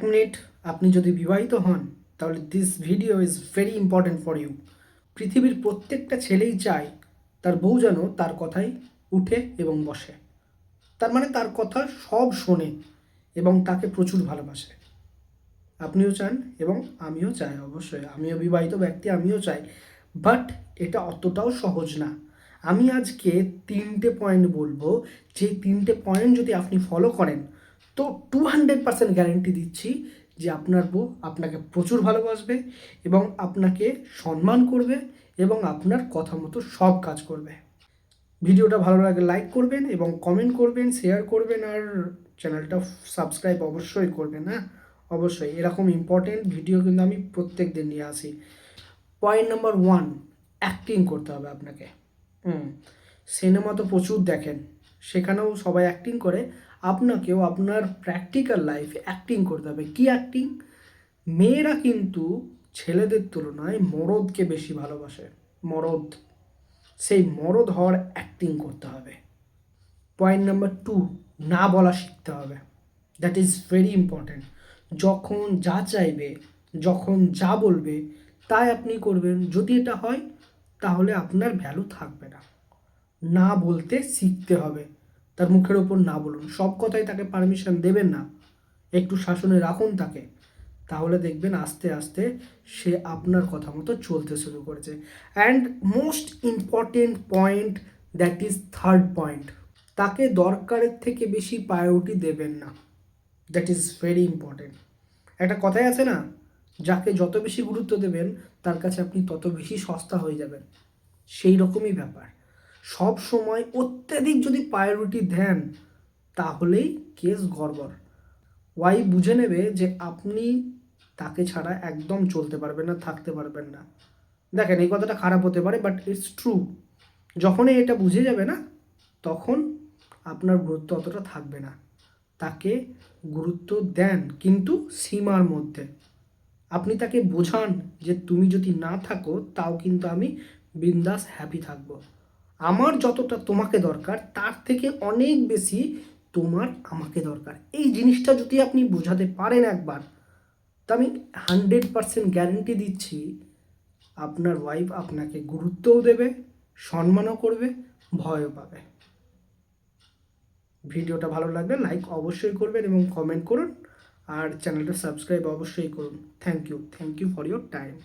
Minute আপনি যদি বিবাহিত হন তাহলে this video is very important for you. পৃথিবীর প্রত্যেকটা ছেলেই চায় তার বউ যেন তার কথাই উঠে এবং বসে, তার মানে তার কথা সব শোনে এবং তাকে প্রচুর ভালোবাসে। আপনিও চান এবং আমিও চাই, অবশ্যই আমিও বিবাহিত ব্যক্তি, আমিও চাই। বাট এটা অতটাও সহজ না। আমি আজকে 3টে পয়েন্ট বলবো, যে 3টে পয়েন্ট যদি আপনি ফলো করেন তো 200% গ্যারেন্টি দিচ্ছি যে আপনার বউ আপনাকে প্রচুর ভালোবাসবে এবং আপনাকে সম্মান করবে এবং আপনার কথা মতো সব কাজ করবে। ভিডিওটা ভালো লাগলে লাইক করবেন এবং কমেন্ট করবেন, শেয়ার করবেন, আর চ্যানেলটা সাবস্ক্রাইব অবশ্যই করবেন। হ্যাঁ, অবশ্যই এরকম ইম্পর্টেন্ট ভিডিও কিন্তু আমি প্রত্যেক দিন নিয়ে আসি। পয়েন্ট নাম্বার 1, অ্যাক্টিং করতে হবে আপনাকে। সিনেমা তো প্রচুর দেখেন, সেখানেও সবাই অ্যাক্টিং করে, আপনাকেও আপনার প্র্যাকটিক্যাল লাইফে অ্যাক্টিং করতে হবে। কি অ্যাক্টিং? মেয়েরা কিন্তু ছেলেদের তুলনায় মরদকে বেশি ভালোবাসে। মরদ, সেই মরদ হওয়ার অ্যাক্টিং করতে হবে। পয়েন্ট নাম্বার 2, না বলা শিখতে হবে। That is very important. যখন যা চাইবে, যখন যা বলবে তাই আপনি করবেন। যদি এটা হয় তাহলে আপনার ভ্যালু থাকবে না। না বলতে শিখতে হবে। তার মুখের ওপর না বলুন, সব কথাই তাকে পারমিশন দেবেন না, একটু শাসনে রাখুন তাকে। তাহলে দেখবেন আস্তে আস্তে সে আপনার কথা মতো চলতে শুরু করেছে। And most important point, that is third point, তাকে দরকারের থেকে বেশি প্রায়োরিটি দেবেন না। That is very important. একটা কথাই আছে না, যাকে যত বেশি গুরুত্ব দেবেন তার কাছে আপনি তত বেশি সস্তা হয়ে যাবেন। সেই রকমই ব্যাপার। সব সময় অত্যাধিক যদি প্রায়োরিটি দেন তাহলেই কেস গড়বড়। ওয়াই বুঝে নেবে যে আপনি তাকে ছাড়া একদম চলতে পারবেন না, থাকতে পারবেন না। দেখেন, এই কথাটা খারাপ হতে পারে বাট ইটস ট্রু। যখনই এটা বুঝে যাবে না তখন আপনার গুরুত্ব অতটা থাকবে না। তাকে গুরুত্ব দেন কিন্তু সীমার মধ্যে। আপনি তাকে বোঝান যে তুমি যদি না থাকো তাও কিন্তু আমি বিন্দাস হ্যাপি থাকবো। আমার যতটা তোমাকে দরকার তার থেকে অনেক বেশি তোমার আমাকে দরকার। এই জিনিসটা যদি আপনি বোঝাতে পারেন একবার, তা আমি 100% গ্যারেন্টি দিচ্ছি আপনার ওয়াইফ আপনাকে গুরুত্বও দেবে, সম্মানও করবে, ভয়ও পাবে। ভিডিওটা ভালো লাগলে লাইক অবশ্যই করবেন এবং কমেন্ট করুন, আর চ্যানেলটা সাবস্ক্রাইব অবশ্যই করুন। Thank you for your time.